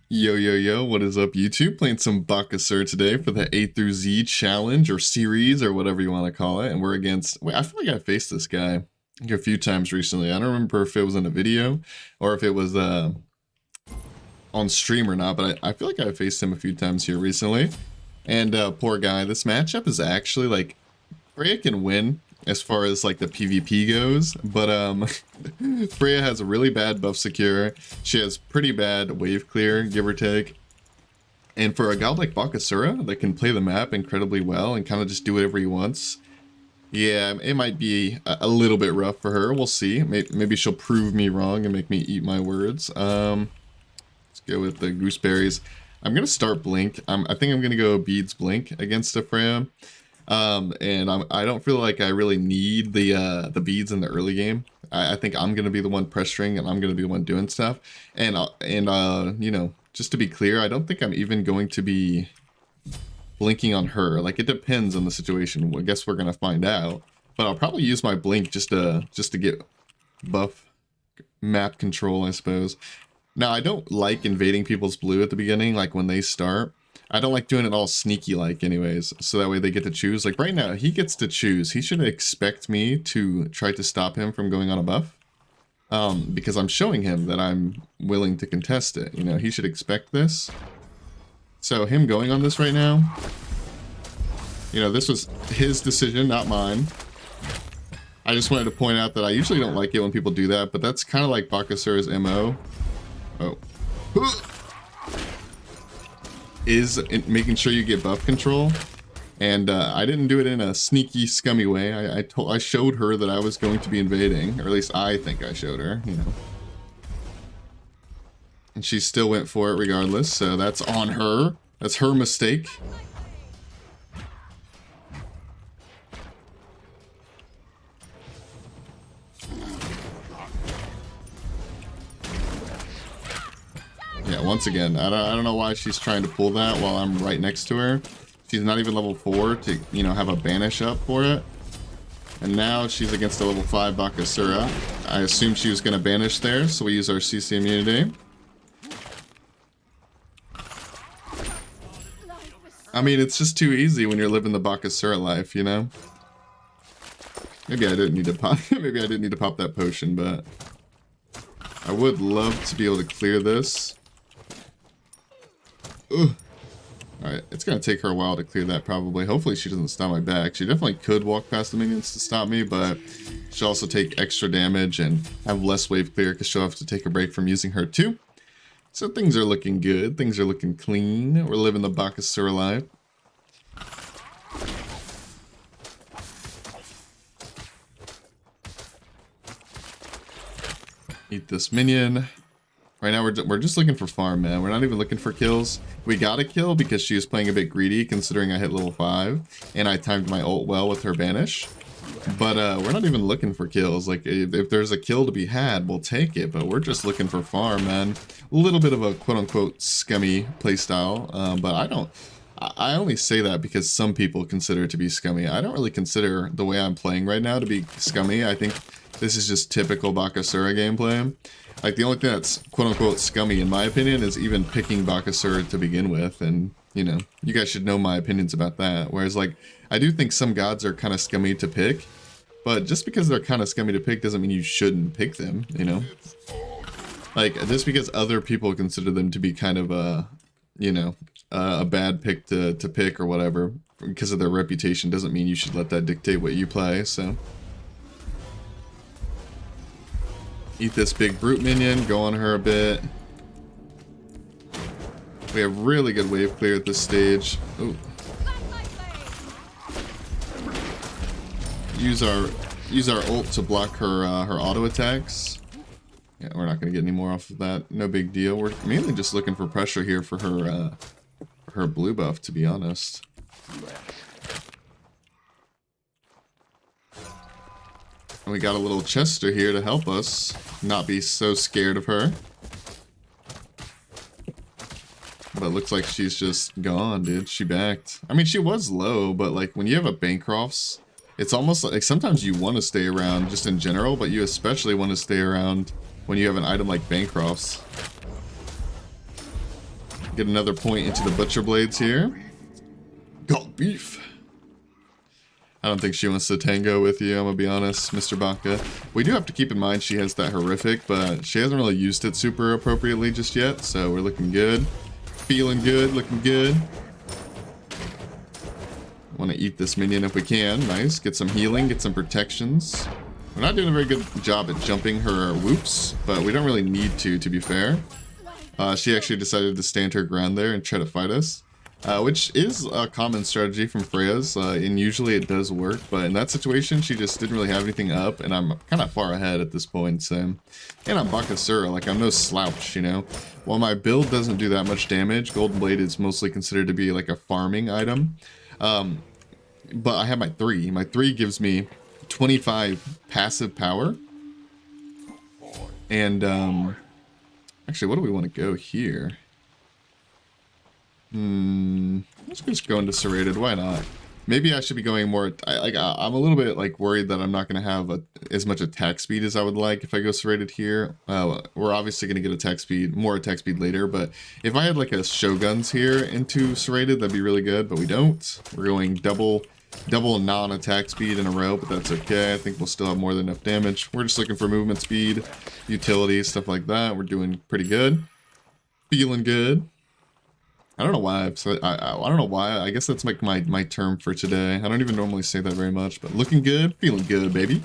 Yo, yo, yo, what is up, YouTube? Playing some Bakasura today for the A through Z challenge or series or whatever you want to call it. And we're against, wait, I feel like I faced this guy a few times recently. I don't remember if it was in a video or if it was on stream or not, but I feel like I faced him a few times here recently. And poor guy, this matchup is actually like, Freya can win as far as like the PvP goes, but Freya has a really bad buff secure. She has pretty bad wave clear, give or take. And for a god like Bakasura that can play the map incredibly well and kind of just do whatever he wants, yeah, it might be a little bit rough for her. We'll see. Maybe she'll prove me wrong and make me eat my words. Let's go with the gooseberries. I'm gonna start Blink. I think I'm gonna go Beads Blink against a Freya. And I don't feel like I really need the beads in the early game. I think I'm gonna be the one pressuring and I'm gonna be the one doing stuff. And you know, just to be clear, I don't think I'm even going to be blinking on her. Like, it depends on the situation. I guess we're gonna find out. But I'll probably use my blink just to get buff map control, I suppose. Now, I don't like invading people's blue at the beginning, like when they start. I don't like doing it all sneaky-like anyways, so that way they get to choose. Like right now, he gets to choose. He should expect me to try to stop him from going on a buff. Because I'm showing him that I'm willing to contest it. You know, he should expect this. So him going on this right now, you know, this was his decision, not mine. I just wanted to point out that I usually don't like it when people do that, but that's kind of like Bakasura's MO. Oh. Is making sure you get buff control, and I didn't do it in a sneaky, scummy way. I showed her that I was going to be invading, or at least I think I showed her, you know. And she still went for it regardless, so that's on her. That's her mistake. Yeah, once again, I don't know why she's trying to pull that while I'm right next to her. She's not even level 4 to, you know, have a banish up for it. And now she's against a level 5 Bakasura. I assumed she was going to banish there, so we use our CC immunity. I mean, it's just too easy when you're living the Bakasura life, you know? Maybe I didn't need to pop, maybe I didn't need to pop that potion, but I would love to be able to clear this. Ugh. Alright, it's gonna take her a while to clear that probably. Hopefully she doesn't stop my back. She definitely could walk past the minions to stop me, but she'll also take extra damage and have less wave clear because she'll have to take a break from using her too. So things are looking good. Things are looking clean. We're living the Bakasura life. Eat this minion. Right now we're just looking for farm, man. We're not even looking for kills. We got a kill because she was playing a bit greedy considering I hit level 5 and I timed my ult well with her banish. But we're not even looking for kills. Like, if there's a kill to be had, we'll take it, but we're just looking for farm, man. A little bit of a quote-unquote scummy playstyle, but I only say that because some people consider it to be scummy. I don't really consider the way I'm playing right now to be scummy. I think this is just typical Bakasura gameplay. Like, the only thing that's quote-unquote scummy, in my opinion, is even picking Bakasura to begin with, and, you know, you guys should know my opinions about that. Whereas, like, I do think some gods are kind of scummy to pick, but just because they're kind of scummy to pick doesn't mean you shouldn't pick them, you know? Like, just because other people consider them to be kind of a, you know, a bad pick to pick or whatever, because of their reputation, doesn't mean you should let that dictate what you play, so. Eat this big brute minion, go on her a bit. We have really good wave clear at this stage. Ooh. Use our ult to block her her auto attacks. Yeah, we're not gonna get any more off of that. No big deal. We're mainly just looking for pressure here for her blue buff, to be honest. And we got a little Chester here to help us not be so scared of her. But it looks like she's just gone, dude. She backed. I mean, she was low, but like when you have a Bancrofts, it's almost like sometimes you want to stay around just in general, but you especially want to stay around when you have an item like Bancrofts. Get another point into the Butcher Blades here. Got beef. I don't think she wants to tango with you, I'm gonna be honest, Mr. Baka. We do have to keep in mind she has that horrific, but she hasn't really used it super appropriately just yet, so we're looking good. Feeling good, looking good. Want to eat this minion if we can. Nice. Get some healing, get some protections. We're not doing a very good job at jumping her whoops, but we don't really need to be fair. She actually decided to stand her ground there and try to fight us. Which is a common strategy from Freya's, and usually it does work, but in that situation, she just didn't really have anything up, and I'm kind of far ahead at this point, so... And I'm Bakasura, like, I'm no slouch, you know? While my build doesn't do that much damage, Golden Blade is mostly considered to be, like, a farming item. But I have my 3. My 3 gives me 25 passive power. And, actually, what do we want to go here? Let's just go into Serrated, why not? Maybe I should be going more, I'm a little bit, like, worried that I'm not going to have as much attack speed as I would like if I go Serrated here. We're obviously going to get more attack speed later, but if I had, like, a Shoguns here into Serrated, that'd be really good, but we don't. We're going double non-attack speed in a row, but that's okay. I think we'll still have more than enough damage. We're just looking for movement speed, utility, stuff like that. We're doing pretty good. Feeling good. I don't know why I don't know why. I guess that's like my term for today. I don't even normally say that very much, but looking good, feeling good, baby.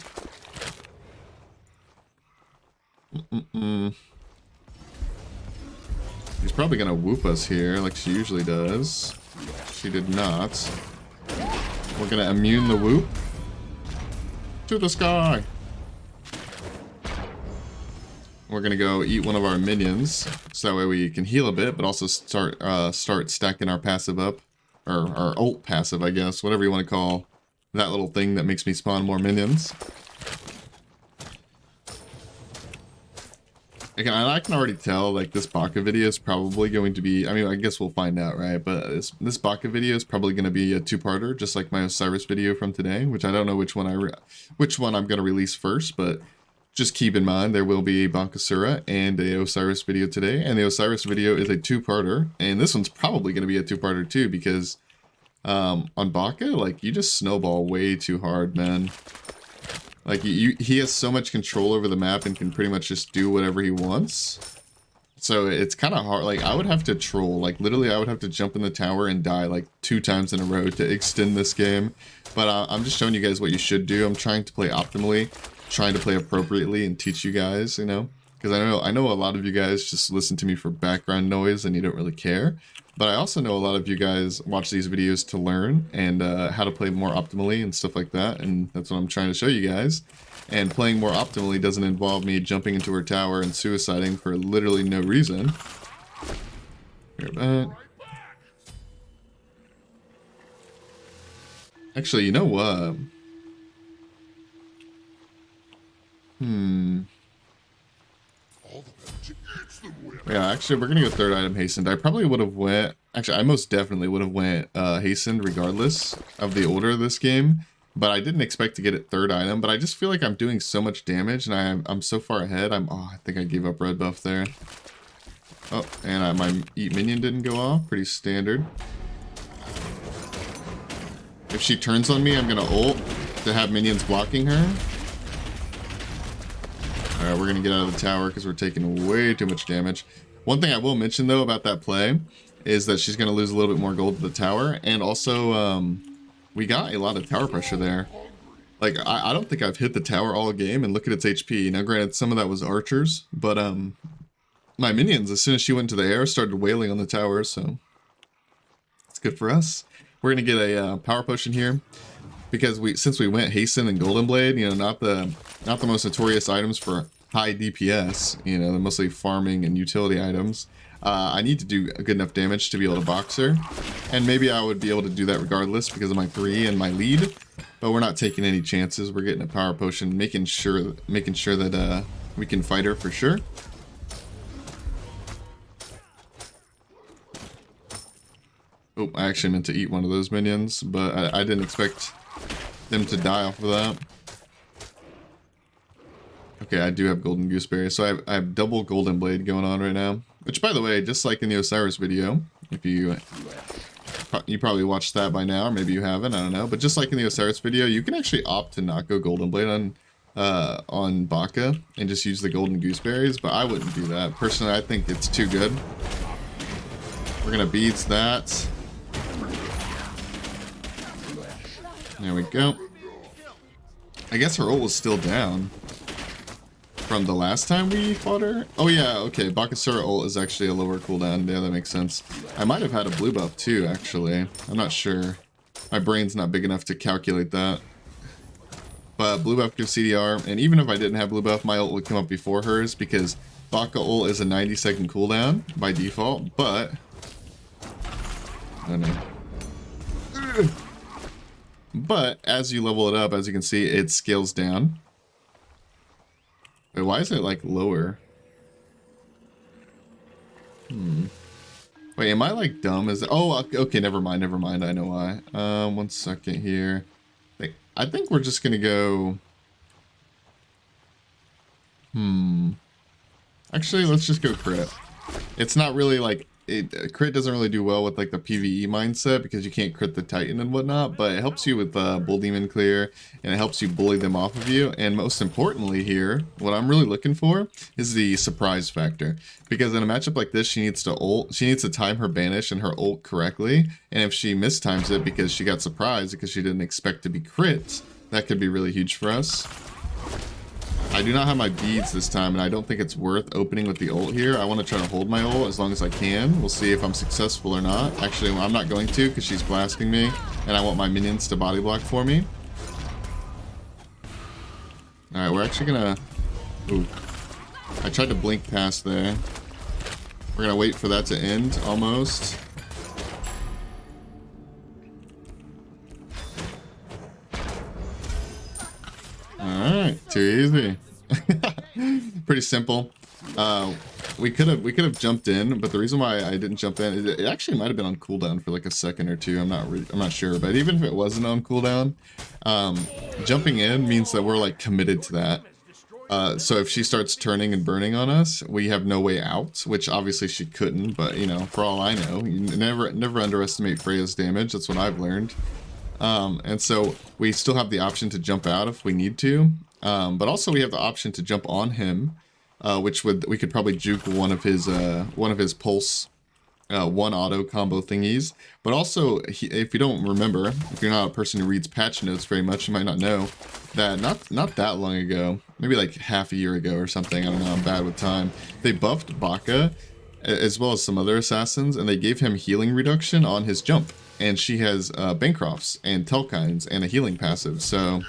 She's probably gonna whoop us here like she usually does. She did not. We're gonna immune the whoop to the sky. We're gonna go eat one of our minions, so that way we can heal a bit, but also start stacking our passive up, or our ult passive, I guess, whatever you want to call that little thing that makes me spawn more minions. Again, I can already tell, like, this Baka video is probably going to be, I mean, I guess we'll find out, right? But this Baka video is probably going to be a 2-parter, just like my Osiris video from today, which I don't know which one I'm going to release first, but just keep in mind there will be a Bakasura and a Osiris video today, and the Osiris video is a 2-parter, and this one's probably going to be a 2-parter too, because on Baka, like, you just snowball way too hard, man. Like, he has so much control over the map and can pretty much just do whatever he wants. So it's kind of hard. Like, I would have to troll. Like, literally, I would have to jump in the tower and die, like, 2 times in a row to extend this game. But I'm just showing you guys what you should do. I'm trying to play optimally, trying to play appropriately, and teach you guys, you know? Because I know a lot of you guys just listen to me for background noise and you don't really care. But I also know a lot of you guys watch these videos to learn and how to play more optimally and stuff like that. And that's what I'm trying to show you guys. And playing more optimally doesn't involve me jumping into her tower and suiciding for literally no reason. Actually, you know what? Yeah, actually, we're gonna go 3rd item hastened. I probably would have went... Actually, I most definitely would have went hastened regardless of the order of this game. But I didn't expect to get it 3rd item. But I just feel like I'm doing so much damage and I'm so far ahead. I think I gave up red buff there. Oh, and my eat minion didn't go off. Pretty standard. If she turns on me, I'm gonna ult to have minions blocking her. Alright, we're gonna get out of the tower because we're taking way too much damage. One thing I will mention, though, about that play is that she's gonna lose a little bit more gold to the tower. And also, we got a lot of tower pressure there. Like, I don't think I've hit the tower all game, and look at its HP. Now, granted, some of that was archers, but my minions, as soon as she went into the air, started wailing on the tower, so it's good for us. We're gonna get a power potion here. Because since we went Hasten and Golden Blade, you know, not the most notorious items for high DPS, you know, they're mostly farming and utility items. I need to do good enough damage to be able to box her, and maybe I would be able to do that regardless because of my 3 and my lead. But we're not taking any chances. We're getting a power potion, making sure that we can fight her for sure. Oh, I actually meant to eat one of those minions, but I didn't expect them to die off of that. Okay, I do have golden gooseberry, so I have double golden blade going on right now. Which, by the way, just like in the Osiris video, if you probably watched that by now, or maybe you haven't, I don't know. But just like in the Osiris video, you can actually opt to not go Golden Blade on Baka and just use the Golden Gooseberries, but I wouldn't do that. Personally, I think it's too good. We're gonna beads that. There we go. I guess her ult was still down from the last time we fought her. Oh yeah, okay, Bakasura ult is actually a lower cooldown. Yeah, that makes sense. I might have had a blue buff too, actually. I'm not sure. My brain's not big enough to calculate that. But blue buff gives CDR, and even if I didn't have blue buff, my ult would come up before hers because Baka ult is a 90-second cooldown by default, but I don't know. But as you level it up, as you can see, it scales down. Wait, why is it like lower? Wait, am I like dumb? Is it? Oh, okay, never mind. I know why. 1 second here. I think we're just gonna go. Actually, let's just go crit. It's not really like crit doesn't really do well with like the PvE mindset because you can't crit the Titan and whatnot, but it helps you with Bull Demon clear and it helps you bully them off of you. And most importantly here, what I'm really looking for is the surprise factor, because in a matchup like this, she needs to time her banish and her ult correctly, and if she mistimes it because she got surprised because she didn't expect to be crit, that could be really huge for us. I do not have my beads this time, and I don't think it's worth opening with the ult here. I want to try to hold my ult as long as I can. We'll see if I'm successful or not. Actually, I'm not going to because she's blasting me, and I want my minions to body block for me. Alright, we're actually gonna... Ooh. I tried to blink past there. We're gonna wait for that to end, almost. Alright, too easy. Pretty simple. We could have jumped in, but the reason why I didn't jump in, it actually might have been on cooldown for like a second or two. I'm not sure, but even if it wasn't on cooldown, jumping in means that we're like committed to that. So if she starts turning and burning on us, we have no way out, which obviously she couldn't, but you know, for all I know, you never underestimate Freya's damage. That's what I've learned. And so we still have the option to jump out if we need to, but also we have the option to jump on him, which we could probably juke one of his pulse, one auto combo thingies. But also, if you don't remember, if you're not a person who reads patch notes very much, you might not know that not that long ago, maybe like half a year ago or something, I don't know, I'm bad with time, they buffed Baka as well as some other assassins, and they gave him healing reduction on his jump. And she has Bancrofts and Telkines and a healing passive, so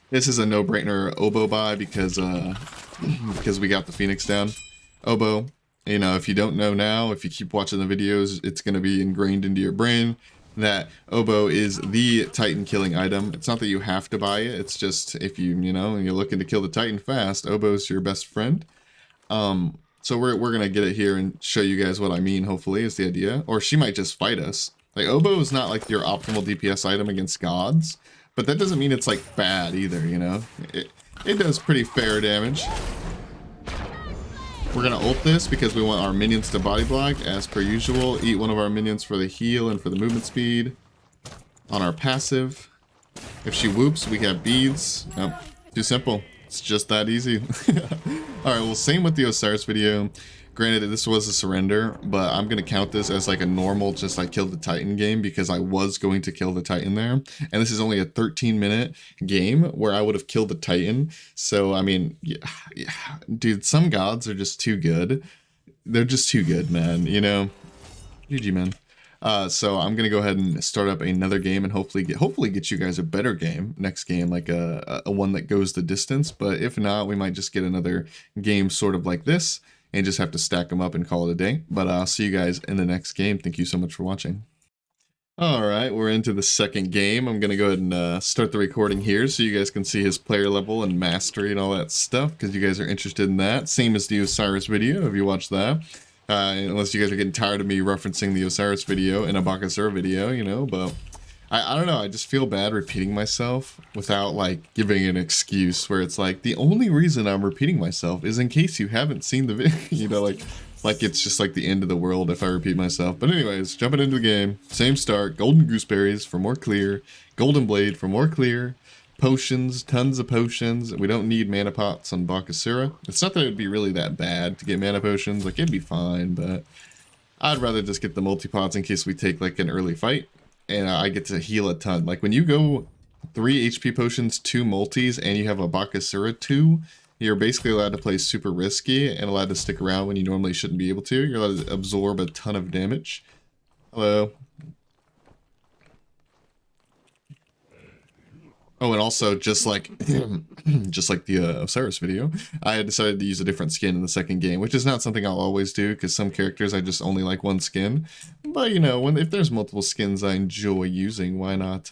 this is a no-brainer Oboe buy because we got the Phoenix down. Oboe, you know, if you don't know now, if you keep watching the videos, it's going to be ingrained into your brain that Oboe is the Titan killing item. It's not that you have to buy it, it's just if you're looking to kill the Titan fast, Oboe's your best friend. So we're gonna get it here and show you guys what I mean, hopefully, is the idea. Or she might just fight us. Like, Oboe is not like your optimal DPS item against gods, but that doesn't mean it's like bad either, you know? It does pretty fair damage. We're gonna ult this because we want our minions to body block, as per usual. Eat one of our minions for the heal and for the movement speed. On our passive. If she whoops, we have beads. Nope, too simple. It's just that easy. Alright, well, same with the Osiris video. Granted, this was a surrender, but I'm going to count this as like a normal, just like kill the Titan game, because I was going to kill the Titan there. And this is only a 13-minute game where I would have killed the Titan. So, I mean, yeah, dude, some gods are just too good. They're just too good, man, you know? GG, man. So I'm gonna go ahead and start up another game and hopefully get you guys a better game next game, like a one that goes the distance. But if not, we might just get another game sort of like this and just have to stack them up and call it a day. But I'll see you guys in the next game. Thank you so much for watching. All right, we're into the second game. I'm gonna go ahead and start the recording here so you guys can see his player level and mastery and all that stuff, because you guys are interested in that. Same as the Osiris video, if you watch that. Unless you guys are getting tired of me referencing the Osiris video in a Bakasura video, you know, but I don't know, I just feel bad repeating myself without like giving an excuse where it's like the only reason I'm repeating myself is in case you haven't seen the video, you know, like it's just like the end of the world if I repeat myself. But anyways, jumping into the game, same start, golden gooseberries for more clear, golden blade for more clear, potions, tons of potions. We don't need mana pots on Bakasura. It's not that it would be really that bad to get mana potions, like it'd be fine, but I'd rather just get the multi-pots in case we take like an early fight. And I get to heal a ton. Like when you go 3 HP potions, 2 multis, and you have a Bakasura 2, you're basically allowed to play super risky and allowed to stick around when you normally shouldn't be able to. You're allowed to absorb a ton of damage. Hello. Oh, and also just like just like the Osiris video, I had decided to use a different skin in the second game, which is not something I'll always do because some characters I just only like one skin. But you know, if there's multiple skins I enjoy using, why not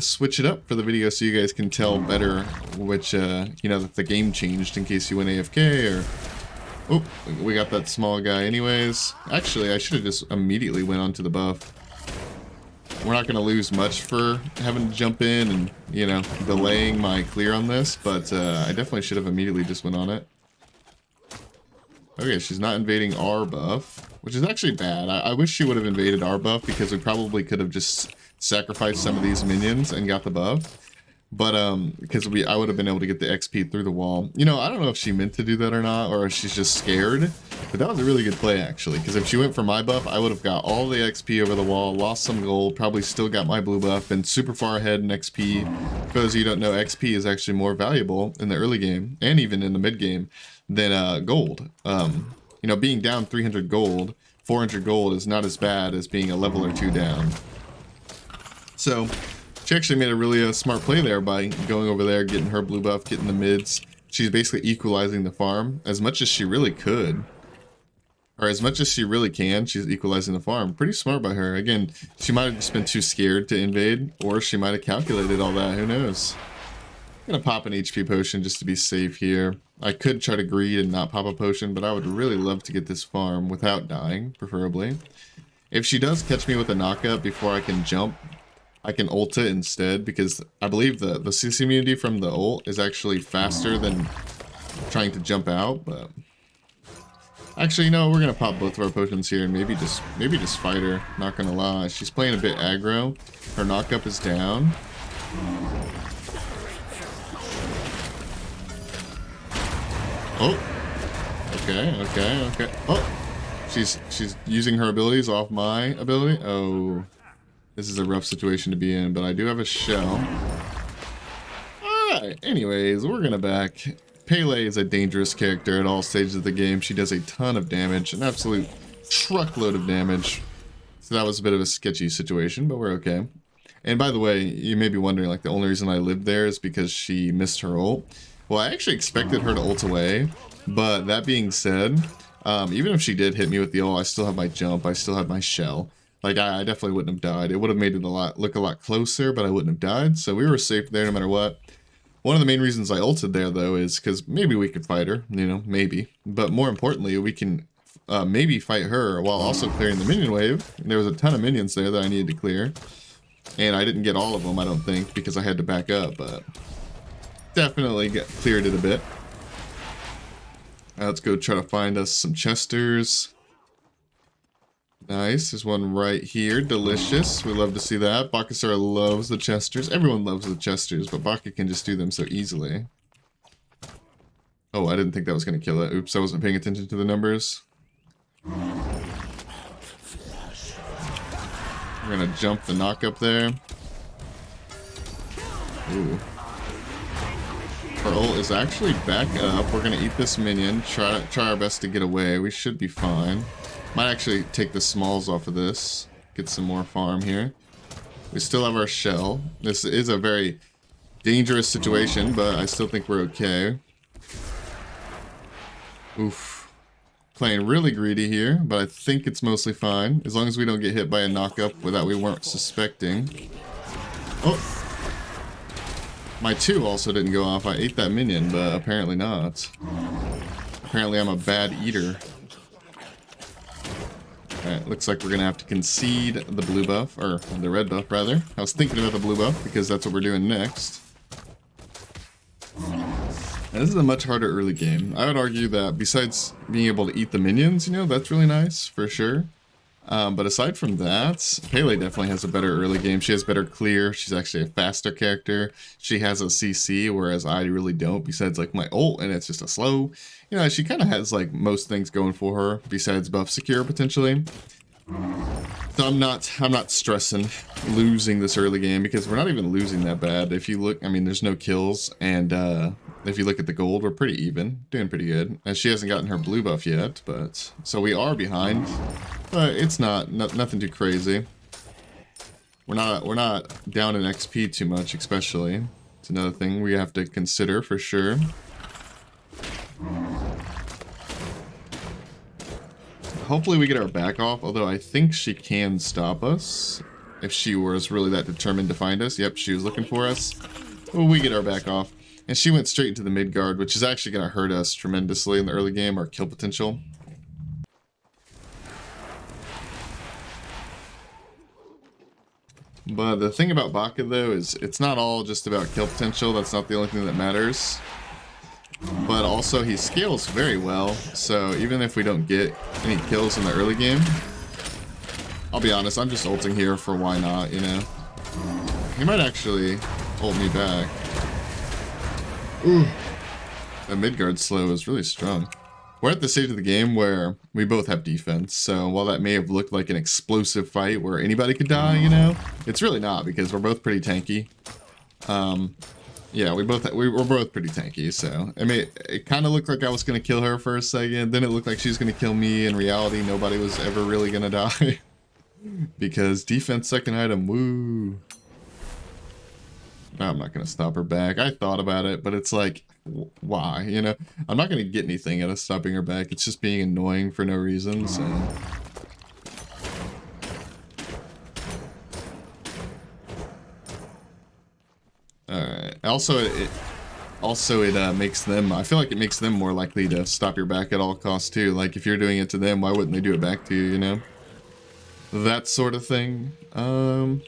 switch it up for the video so you guys can tell better which you know, that the game changed in case you went AFK or. Oh, we got that small guy anyways. Actually, I should have just immediately went onto the buff. We're not going to lose much for having to jump in and, you know, delaying my clear on this, but I definitely should have immediately just went on it. Okay, she's not invading our buff, which is actually bad. I wish she would have invaded our buff because we probably could have just sacrificed some of these minions and got the buff. But, because I would have been able to get the XP through the wall. You know, I don't know if she meant to do that or not, or if she's just scared. But that was a really good play, actually. Because if she went for my buff, I would have got all the XP over the wall, lost some gold, probably still got my blue buff, and super far ahead in XP. Because you don't know, XP is actually more valuable in the early game, and even in the mid game, than gold. You know, being down 300 gold, 400 gold is not as bad as being a level or 2 down. So she actually made a really smart play there by going over there, getting her blue buff, getting the mids. She's basically equalizing the farm as much as she really could. Or as much as she really can, she's equalizing the farm. Pretty smart by her. Again, she might have just been too scared to invade, or she might have calculated all that, who knows. I'm gonna pop an HP potion just to be safe here. I could try to greed and not pop a potion, but I would really love to get this farm without dying, preferably. If she does catch me with a knockup before I can jump, I can ult it instead, because I believe the CC immunity from the ult is actually faster than trying to jump out, but actually, you know, we're gonna pop both of our potions here and maybe just fight her, not gonna lie. She's playing a bit aggro. Her knockup is down. Oh. Okay. Oh. She's using her abilities off my ability. Oh. This is a rough situation to be in, but I do have a shell. Alright, anyways, we're gonna back. Pele is a dangerous character at all stages of the game. She does a ton of damage, an absolute truckload of damage. So that was a bit of a sketchy situation, but we're okay. And by the way, you may be wondering, like, the only reason I lived there is because she missed her ult. Well, I actually expected her to ult away, but that being said, even if she did hit me with the ult, I still have my jump, I still have my shell. Like, I definitely wouldn't have died. It would have made it look a lot closer, but I wouldn't have died, so we were safe there no matter what. One of the main reasons I ulted there, though, is because maybe we could fight her, you know, maybe. But more importantly, we can maybe fight her while also clearing the minion wave. There was a ton of minions there that I needed to clear. And I didn't get all of them, I don't think, because I had to back up, but definitely cleared it a bit. Let's go try to find us some chesters. Nice, there's one right here, delicious. We love to see that. Bakasura loves the chesters. Everyone loves the chesters, but Baka can just do them so easily. Oh, I didn't think that was going to kill it. Oops, I wasn't paying attention to the numbers. We're going to jump the knock up there. Ooh. Our ult is actually back up. We're going to eat this minion, try our best to get away. We should be fine. Might actually take the smalls off of this. Get some more farm here. We still have our shell. This is a very dangerous situation, but I still think we're okay. Oof. Playing really greedy here, but I think it's mostly fine. As long as we don't get hit by a knockup that we weren't suspecting. Oh! My 2 also didn't go off. I ate that minion, but apparently not. Apparently I'm a bad eater. Alright, looks like we're gonna have to concede the blue buff, or the red buff rather. I was thinking about the blue buff because that's what we're doing next. And this is a much harder early game. I would argue that besides being able to eat the minions, you know, that's really nice for sure. But aside from that, Pele definitely has a better early game. She has better clear. She's actually a faster character. She has a CC, whereas I really don't, besides like my ult, and it's just a slow. You know, she kind of has like most things going for her, besides buff secure potentially. So I'm not stressing losing this early game, because we're not even losing that bad. If you look, I mean, there's no kills, and if you look at the gold, we're pretty even, doing pretty good. And she hasn't gotten her blue buff yet, but so we are behind, but it's nothing too crazy. We're not down in XP too much, especially. It's another thing we have to consider for sure. Hopefully we get our back off, although I think she can stop us if she was really that determined to find us. Yep, she was looking for us. Well, we get our back off. And she went straight into the mid guard, which is actually going to hurt us tremendously in the early game, our kill potential. But the thing about Baka, though, is it's not all just about kill potential. That's not the only thing that matters. But also, he scales very well, so even if we don't get any kills in the early game, I'll be honest, I'm just ulting here for why not, you know? He might actually ult me back. Ooh. That mid-guard slow is really strong. We're at the stage of the game where we both have defense, so while that may have looked like an explosive fight where anybody could die, you know, it's really not, because we're both pretty tanky. Yeah, we're both pretty tanky, so I mean, it kind of looked like I was gonna kill her for a second, then it looked like she was gonna kill me. In reality, nobody was ever really gonna die. Because defense second item, woo. I'm not gonna stop her back. I thought about it, but it's like, why? You know, I'm not gonna get anything out of stopping her back. It's just being annoying for no reason, so. Alright. Also, it makes them, I feel like it makes them more likely to stop your back at all costs too. Like, if you're doing it to them, why wouldn't they do it back to you, you know? That sort of thing. I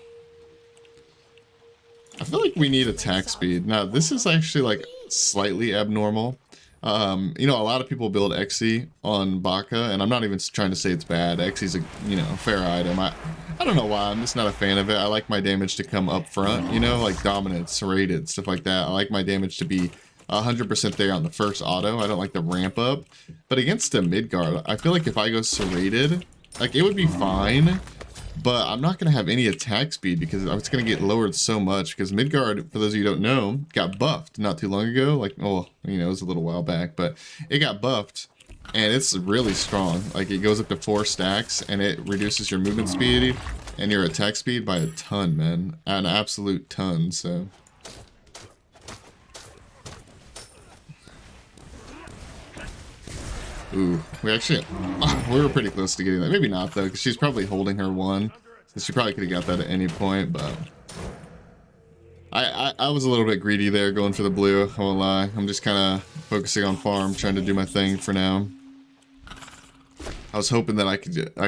feel like we need attack speed. Now, this is actually, like, slightly abnormal. You know, a lot of people build Xe on Baka, and I'm not even trying to say it's bad. Xe's a, you know, fair item. I don't know why, I'm just not a fan of it. I like my damage to come up front, you know, like dominance, serrated, stuff like that. I like my damage to be 100% there on the first auto. I don't like the ramp up. But against a mid guard, I feel like if I go serrated, like, it would be fine, but I'm not going to have any attack speed because it's going to get lowered so much, because Midgard, for those of you who don't know, got buffed not too long ago. Like, oh, you know, it was a little while back, but it got buffed, and it's really strong. Like, it goes up to 4 stacks, and it reduces your movement speed and your attack speed by a ton, man. An absolute ton, so. Ooh, we were pretty close to getting that. Maybe not, though, because she's probably holding her one. So she probably could have got that at any point, but... I was a little bit greedy there, going for the blue, I won't lie. I'm just kind of focusing on farm, trying to do my thing for now. I was hoping that I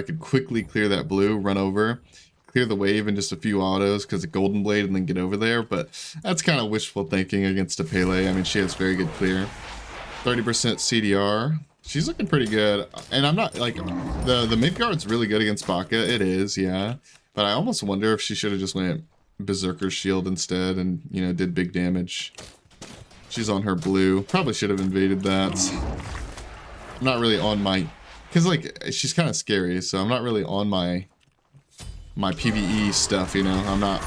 could quickly clear that blue, run over, clear the wave in just a few autos because of Golden Blade, and then get over there, but that's kind of wishful thinking against a Pele. I mean, she has very good clear. 30% CDR. She's looking pretty good, and I'm not, like, the mid-guard's really good against Baka, it is, yeah, but I almost wonder if she should have just went Berserker's Shield instead and, you know, did big damage. She's on her blue, probably should have invaded that. I'm not really on my, because, like, she's kind of scary, so I'm not really on my PvE stuff, you know, I'm not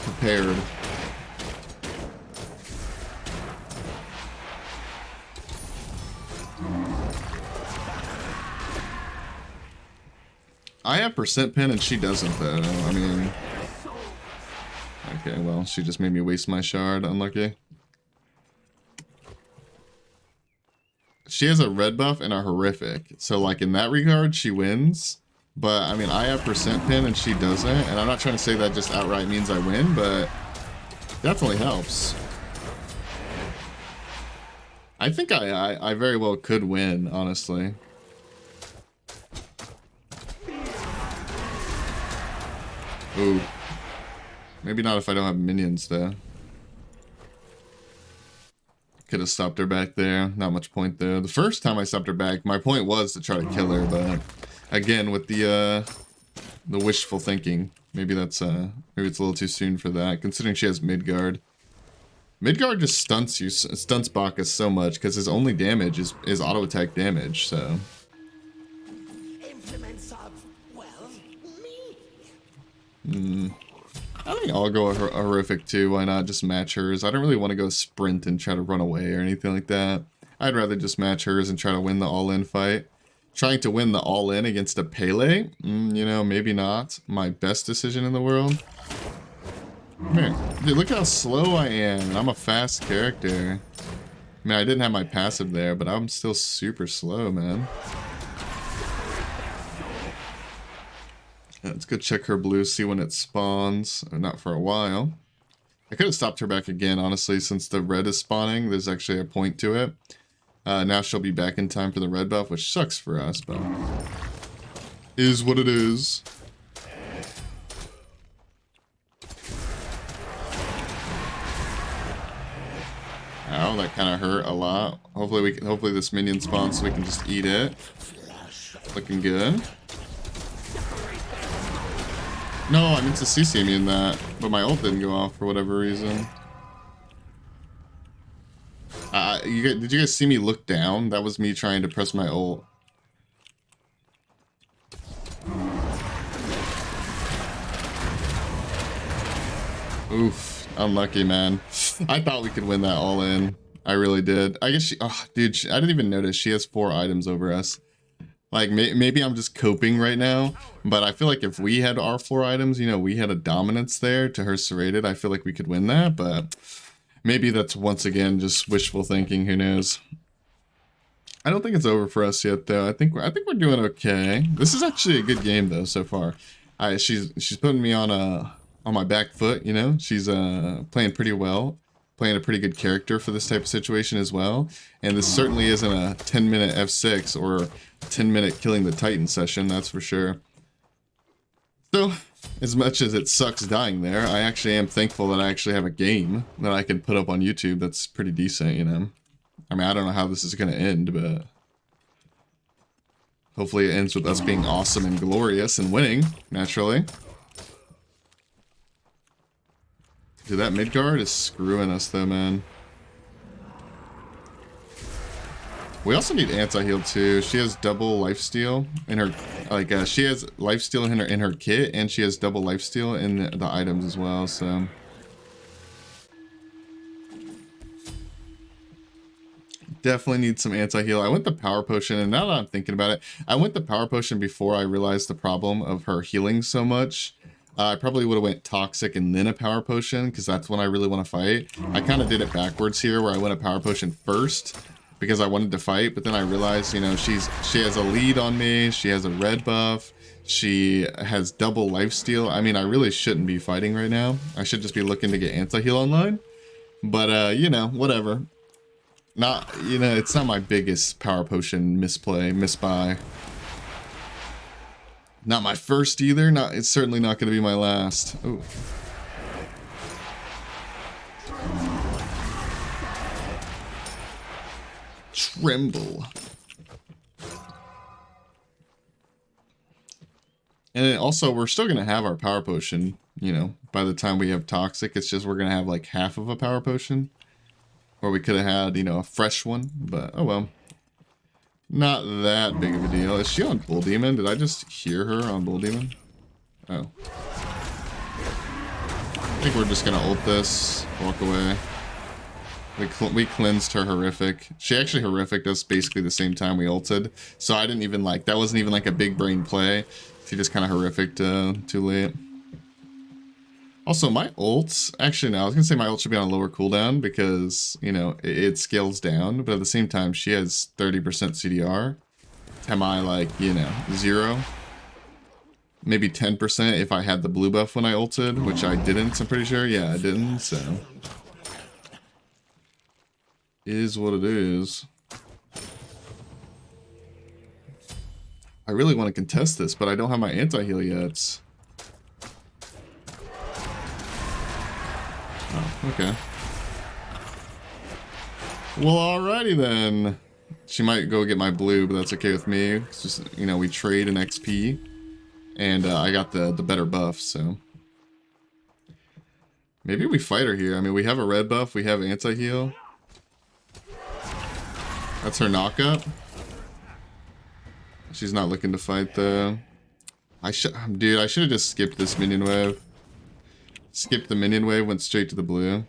prepared. I have percent pen and she doesn't, though. I mean... Okay, well, she just made me waste my shard. Unlucky. She has a red buff and a horrific. So, like, in that regard, she wins. But, I mean, I have percent pen and she doesn't. And I'm not trying to say that just outright means I win, but... definitely helps. I think I very well could win, honestly. Ooh. Maybe not if I don't have minions, though. Could have stopped her back there. Not much point, though. The first time I stopped her back, my point was to try to kill her, but... Again, with the wishful thinking. Maybe that's, maybe it's a little too soon for that, considering she has Midgard. Midgard just stunts you, stunts Baka so much, because his only damage is auto-attack damage, so... I think I'll go horrific too. Why not just match hers? I don't really want to go sprint and try to run away or anything like that. I'd rather just match hers and try to win the all-in fight. Trying to win the all-in against a Pele? You know, maybe not my best decision in the world. Come here. Dude, look how slow I am. I'm a fast character. I mean, I didn't have my passive there, but I'm still super slow, man. Let's go check her blue, see when it spawns. Not for a while. I could have stopped her back again, honestly, since the red is spawning. There's actually a point to it. Now she'll be back in time for the red buff, which sucks for us, but... is what it is. Ow, that kind of hurt a lot. Hopefully this minion spawns so we can just eat it. Looking good. No, I meant to CC me in that, but my ult didn't go off for whatever reason. Did you guys see me look down? That was me trying to press my ult. Oof, unlucky, man. I thought we could win that all in. I really did. I guess dude, I didn't even notice she has 4 items over us. Like, maybe I'm just coping right now, but I feel like if we had our 4 items, you know, we had a dominance there to her serrated, I feel like we could win that, but maybe that's once again just wishful thinking, who knows. I don't think it's over for us yet, though. I think we're doing okay. This is actually a good game, though, so far. She's putting me on my back foot, you know? She's playing pretty well. Playing a pretty good character for this type of situation as well. And this certainly isn't a 10-minute F6 or 10-minute killing the Titan session, that's for sure. So, as much as it sucks dying there, I actually am thankful that I actually have a game that I can put up on YouTube that's pretty decent, you know? I mean, I don't know how this is going to end, but... hopefully it ends with us being awesome and glorious and winning, naturally. Dude, that Midgard is screwing us though, man. We also need anti-heal too. She has double lifesteal in her, like, she has lifesteal in her kit, and she has double lifesteal in the items as well, so. Definitely need some anti-heal. I went the power potion, and now that I'm thinking about it, I went the power potion before I realized the problem of her healing so much. I probably would have went toxic and then a power potion, because that's when I really want to fight. I kind of did it backwards here, where I went a power potion first because I wanted to fight, but then I realized, you know, she has a lead on me, she has a red buff, she has double lifesteal. I mean, I really shouldn't be fighting right now. I should just be looking to get anti-heal online. But you know, whatever. Not, you know, it's not my biggest power potion misbuy. Not my first either. It's certainly not going to be my last. Oh. Tremble. And then also, we're still going to have our power potion, you know, by the time we have toxic. It's just we're going to have like half of a power potion. Or we could have had, you know, a fresh one. But, oh well. Not that big of a deal. Is she on Bull Demon? Did I just hear her on Bull Demon? Oh. I think we're just gonna ult this, walk away. We cleansed her horrific. She actually horrificed us basically the same time we ulted. So I didn't even like, that wasn't even like a big brain play. She just kind of horrificed too late. Also, my ults, actually no, I was gonna say my ult should be on a lower cooldown because, you know, it scales down, but at the same time, she has 30% CDR. Am I like, you know, 0? Maybe 10% if I had the blue buff when I ulted, which I didn't, I'm pretty sure. Yeah, I didn't, so. Is what it is. I really want to contest this, but I don't have my anti-heal yet. Okay. Well, alrighty then. She might go get my blue, but that's okay with me. It's just, you know, we trade an XP. And I got the better buff, so. Maybe we fight her here. I mean, we have a red buff. We have anti-heal. That's her knockup. She's not looking to fight, though. Dude, I should have just skipped this minion wave. Skipped the minion wave, went straight to the blue.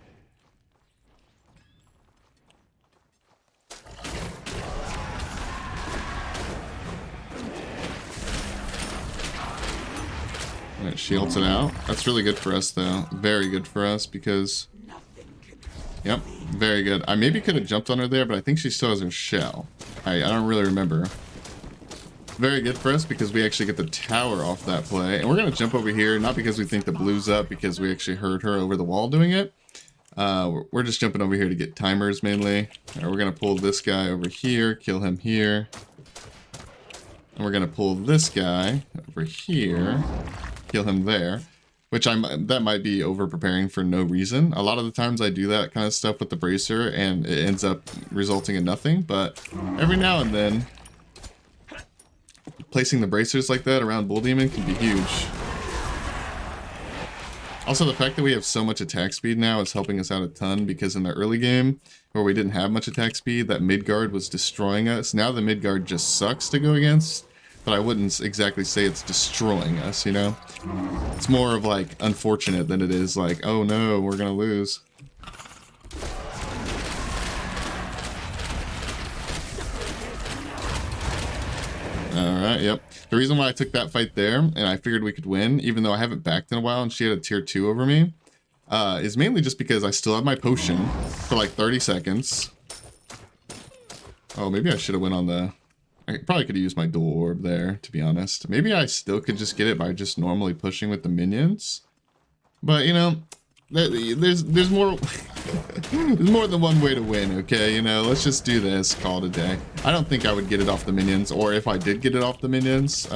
Alright, she ults it out. That's really good for us, though. Very good for us, because... Yep, very good. I maybe could have jumped on her there, but I think she still has her shell. I don't really remember. Very good for us, because we actually get the tower off that play. And we're going to jump over here, not because we think the blue's up, because we actually heard her over the wall doing it. We're just jumping over here to get timers, mainly. Alright, we're going to pull this guy over here, kill him here. And we're going to pull this guy over here. Kill him there, which that might be over preparing for no reason. A lot of the times I do that kind of stuff with the bracer and it ends up resulting in nothing, but every now and then placing the bracers like that around Bull Demon can be huge. Also, the fact that we have so much attack speed now is helping us out a ton, because in the early game where we didn't have much attack speed, that mid guard was destroying us. Now the mid guard just sucks to go against, but I wouldn't exactly say it's destroying us, you know? It's more of like unfortunate than it is like, oh no, we're gonna lose. Alright, yep. The reason why I took that fight there, and I figured we could win, even though I haven't backed in a while and she had a tier 2 over me, is mainly just because I still have my potion for like 30 seconds. Oh, maybe I should have went on the... I probably could have used my dual orb there, to be honest. Maybe I still could just get it by just normally pushing with the minions. But, you know, there's more... there's more than one way to win, okay? You know, let's just do this, call it a day. I don't think I would get it off the minions, or if I did get it off the minions,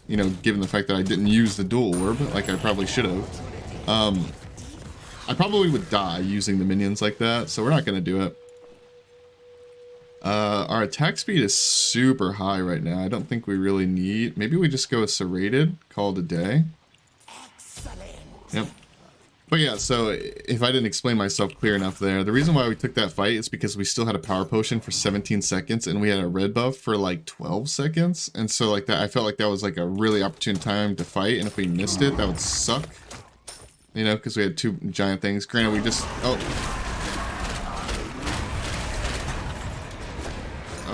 you know, given the fact that I didn't use the dual orb, like I probably should have, I probably would die using the minions like that, so we're not going to do it. Our attack speed is super high right now. I don't think we really need... Maybe we just go serrated, call it a day. Yep. But yeah, so if I didn't explain myself clear enough there, the reason why we took that fight is because we still had a power potion for 17 seconds and we had a red buff for like 12 seconds. And so like that, I felt like that was like a really opportune time to fight. And if we missed it, that would suck. You know, because we had two giant things. Granted, we just... Oh.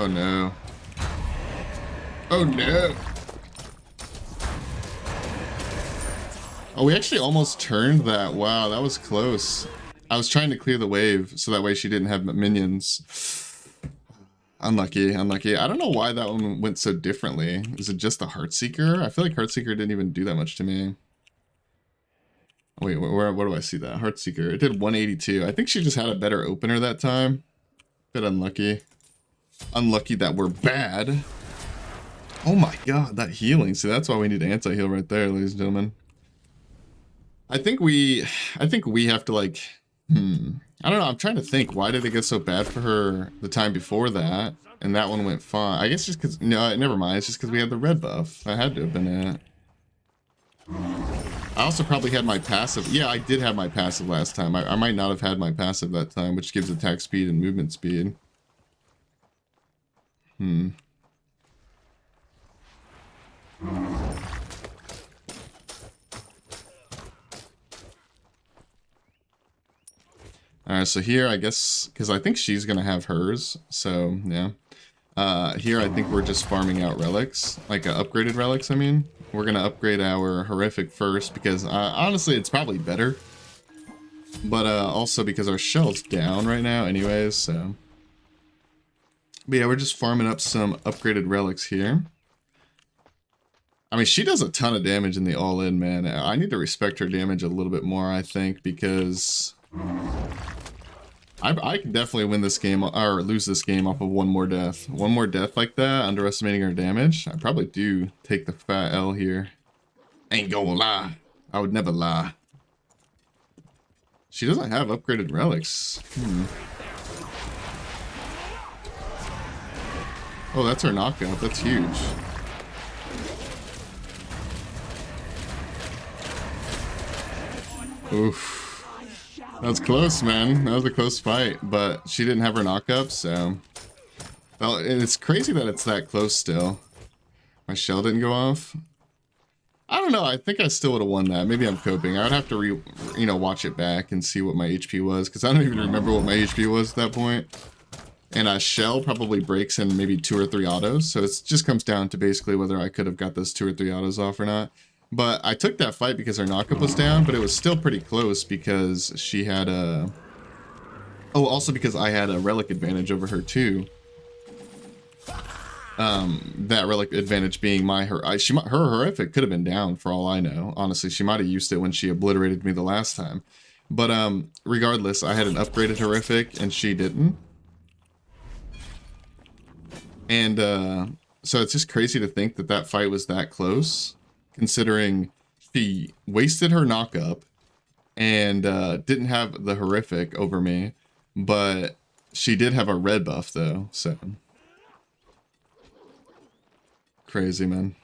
Oh no. Oh no. Oh, we actually almost turned that. Wow, that was close. I was trying to clear the wave so that way she didn't have minions. Unlucky, unlucky. I don't know why that one went so differently. Is it just the Heartseeker? I feel like Heartseeker didn't even do that much to me. Wait, where do I see that? Heartseeker. It did 182. I think she just had a better opener that time. Bit unlucky. Unlucky that we're bad. Oh my god, that healing. See, that's why we need anti-heal right there, ladies and gentlemen. I think we have to like, I don't know, I'm trying to think, why did it get so bad for her the time before that? And that one went fine. I guess just because, no, never mind, it's just because we had the red buff. That had to have been it. I also probably had my passive. Yeah, I did have my passive last time. I might not have had my passive that time, which gives attack speed and movement speed. Alright, so here, I guess, because I think she's going to have hers, so, yeah. Here, I think we're just farming out relics, like upgraded relics, I mean. We're going to upgrade our horrific first, because, honestly, it's probably better. But, also because our shell's down right now anyways, so... But yeah, we're just farming up some upgraded relics here. I mean, she does a ton of damage in the all-in, man. I need to respect her damage a little bit more, I think, because... I can definitely win this game, or lose this game off of one more death. One more death like that, underestimating her damage. I probably do take the fat L here. Ain't gonna lie. I would never lie. She doesn't have upgraded relics. Oh, that's her knockout. That's huge. Oof. That was close, man. That was a close fight, but she didn't have her knockup, so... Well, it's crazy that it's that close still. My shell didn't go off. I don't know. I think I still would have won that. Maybe I'm coping. I would have to watch it back and see what my HP was, because I don't even remember what my HP was at that point. And a shell probably breaks in maybe 2 or 3 autos, so it just comes down to basically whether I could have got those 2 or 3 autos off or not. But I took that fight because her knockup was down, but it was still pretty close because she had a... Oh, also because I had a relic advantage over her too. That relic advantage being her horrific could have been down for all I know. Honestly, she might have used it when she obliterated me the last time. But regardless, I had an upgraded horrific and she didn't. And so it's just crazy to think that that fight was that close, considering she wasted her knockup and didn't have the horrific over me, but she did have a red buff though, so... Crazy, man.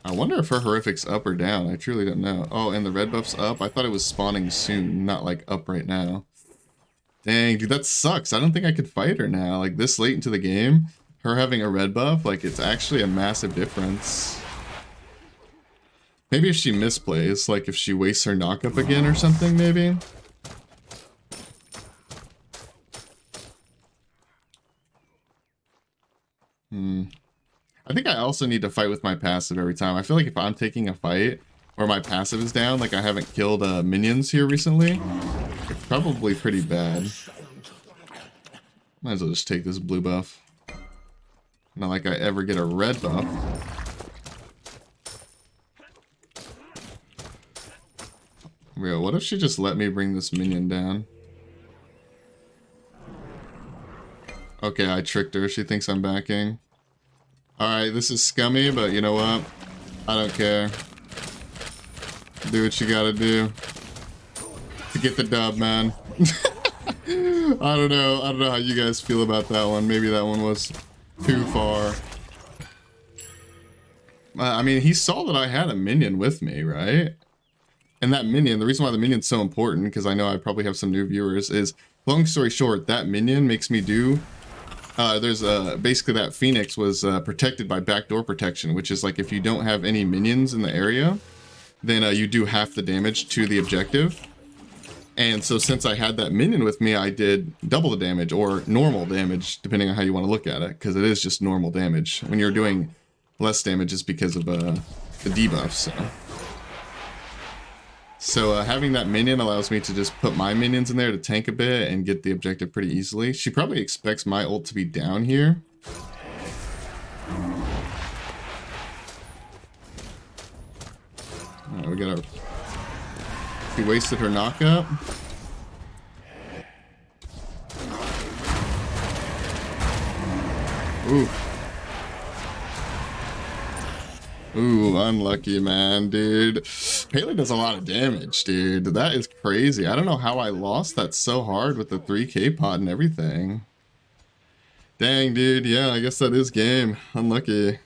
I wonder if her horrific's up or down. I truly don't know. Oh, and the red buff's up? I thought it was spawning soon, not like up right now. Dang, dude, that sucks. I don't think I could fight her now. Like this late into the game, her having a red buff, like it's actually a massive difference. Maybe if she misplays, like if she wastes her knockup again or something, maybe. I think I also need to fight with my passive every time. I feel like if I'm taking a fight where my passive is down, like I haven't killed minions here recently, it's probably pretty bad. Might as well just take this blue buff. Not like I ever get a red buff. Real, what if she just let me bring this minion down? Okay, I tricked her. She thinks I'm backing. Alright, this is scummy, but you know what? I don't care. Do what you gotta do to get the dub, man. I don't know how you guys feel about that one. Maybe that one was too far. I mean, he saw that I had a minion with me, right? And that minion, the reason why the minion's so important, because I know I probably have some new viewers, is, long story short, that minion makes me do... basically that Phoenix was protected by backdoor protection, which is like if you don't have any minions in the area, then you do half the damage to the objective. And so since I had that minion with me, I did double the damage, or normal damage, depending on how you want to look at it, because it is just normal damage. When you're doing less damage, it's because of the debuffs. So having that minion allows me to just put my minions in there to tank a bit and get the objective pretty easily. She probably expects my ult to be down here. Alright, we got our... She wasted her knockup. Ooh. Ooh, unlucky, man, dude. Pele does a lot of damage, dude. That is crazy. I don't know how I lost that so hard with the 3k pot and everything. Dang, dude. Yeah, I guess that is game. Unlucky.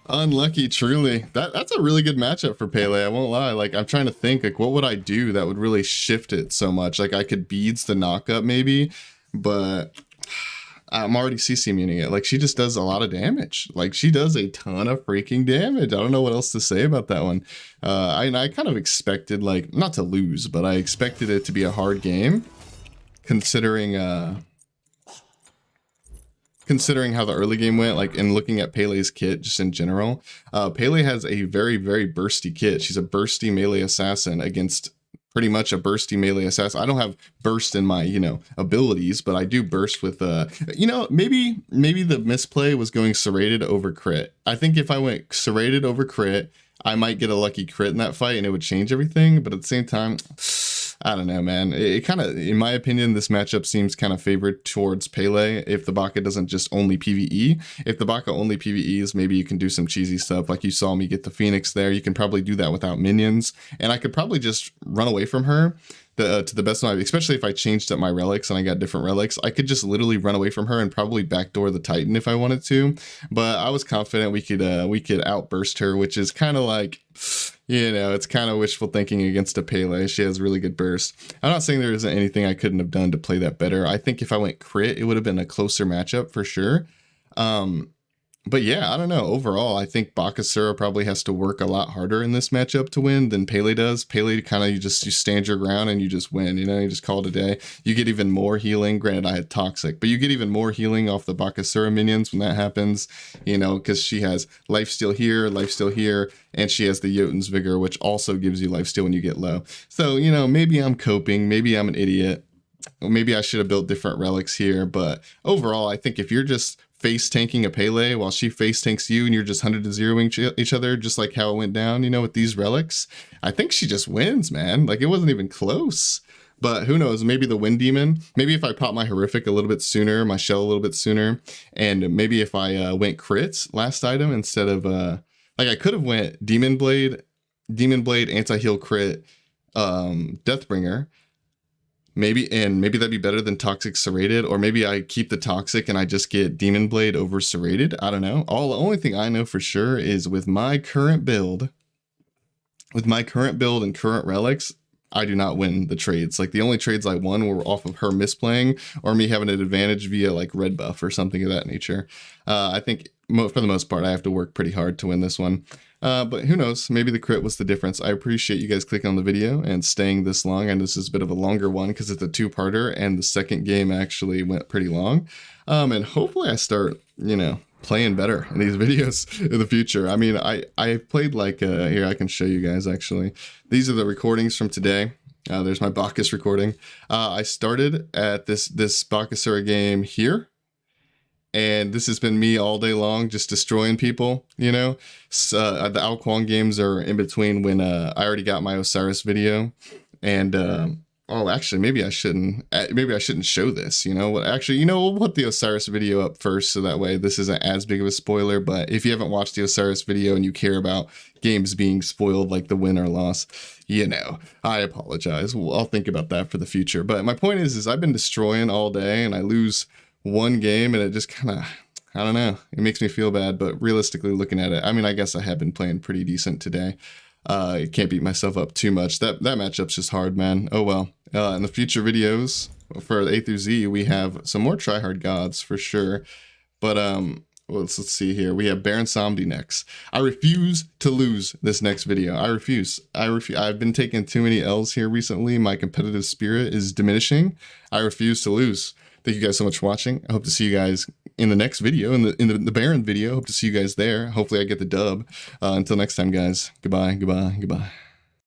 Unlucky, truly. That's a really good matchup for Pele, I won't lie. Like, I'm trying to think, like, what would I do that would really shift it so much? Like, I could beads the knockup, maybe, but... I'm already CC muting it. Like, she just does a lot of damage. Like, she does a ton of freaking damage. I don't know what else to say about that one. I kind of expected, like, not to lose, but I expected it to be a hard game, considering how the early game went, like, and looking at Pele's kit just in general. Pele has a very, very bursty kit. She's a bursty melee assassin against pretty much a bursty melee assassin. I don't have burst in my, abilities, but I do burst with, maybe the misplay was going serrated over crit. I think if I went serrated over crit, I might get a lucky crit in that fight and it would change everything. But at the same time, I don't know, man. It kind of, in my opinion, this matchup seems kind of favored towards Pele if the Baka doesn't just only PvE. If the Baka only PvEs, maybe you can do some cheesy stuff. Like you saw me get the Phoenix there. You can probably do that without minions. And I could probably just run away from her to the best of my, especially if I changed up my relics and I got different relics, I could just literally run away from her and probably backdoor the Titan if I wanted to. But I was confident we could outburst her, which is kind of like, you know, it's kind of wishful thinking against a Pele. She has really good burst. I'm not saying there isn't anything I couldn't have done to play that better. I think if I went crit, it would have been a closer matchup for sure. But yeah, I don't know. Overall, I think Bakasura probably has to work a lot harder in this matchup to win than Pele does. Pele kind of, you stand your ground and you just win, you know, you just call it a day. You get even more healing. Granted, I had Toxic, but you get even more healing off the Bakasura minions when that happens, you know, because she has lifesteal here, and she has the Jotun's Vigor, which also gives you lifesteal when you get low. So, you know, maybe I'm coping, maybe I'm an idiot. Maybe I should have built different relics here, but overall, I think if you're just face tanking a Pele while she face tanks you and you're just 100 to 0ing each other, just like how it went down, you know, with these relics, I think she just wins, man. Like, it wasn't even close. But who knows, maybe the Wind Demon, maybe if I pop my Horrific a little bit sooner, my Shell a little bit sooner, and maybe if I went crits last item instead of, like I could have went Demon Blade, anti-heal crit, Deathbringer, maybe that'd be better than Toxic Serrated, or maybe I keep the Toxic and I just get Demon Blade over Serrated. I don't know. The only thing I know for sure is with my current build and current relics, I do not win the trades. Like, the only trades I won were off of her misplaying or me having an advantage via like red buff or something of that nature. I think for the most part, I have to work pretty hard to win this one. But who knows, maybe the crit was the difference. I appreciate you guys clicking on the video and staying this long. And this is a bit of a longer one because it's a two-parter and the second game actually went pretty long. And hopefully I start, you know, playing better in these videos in the future. I mean, I played like, here, I can show you guys actually. These are the recordings from today. There's my Bacchus recording. I started at this Bakasura game here. And this has been me all day long, just destroying people, you know. So, the Ao Kuang games are in between when I already got my Osiris video. And, oh, actually, maybe I shouldn't show this, you know. Actually, you know, we'll put the Osiris video up first, so that way this isn't as big of a spoiler. But if you haven't watched the Osiris video and you care about games being spoiled, like the win or loss, you know, I apologize. I'll think about that for the future. But my point is I've been destroying all day, and I lose one game and it just kind of, I don't know, it makes me feel bad. But realistically looking at it, I mean, I guess I have been playing pretty decent today. I can't beat myself up too much. That matchup's just hard, man. Oh well. In the future videos for A through Z, we have some more tryhard gods for sure. But let's see here. We have Baron Samedi next. I refuse to lose this next video. I refuse. I've been taking too many L's here recently. My competitive spirit is diminishing. I refuse to lose. Thank you guys so much for watching. I hope to see you guys in the next video, in the Baron video. Hope to see you guys there. Hopefully I get the dub. Until next time, guys. Goodbye, goodbye, goodbye.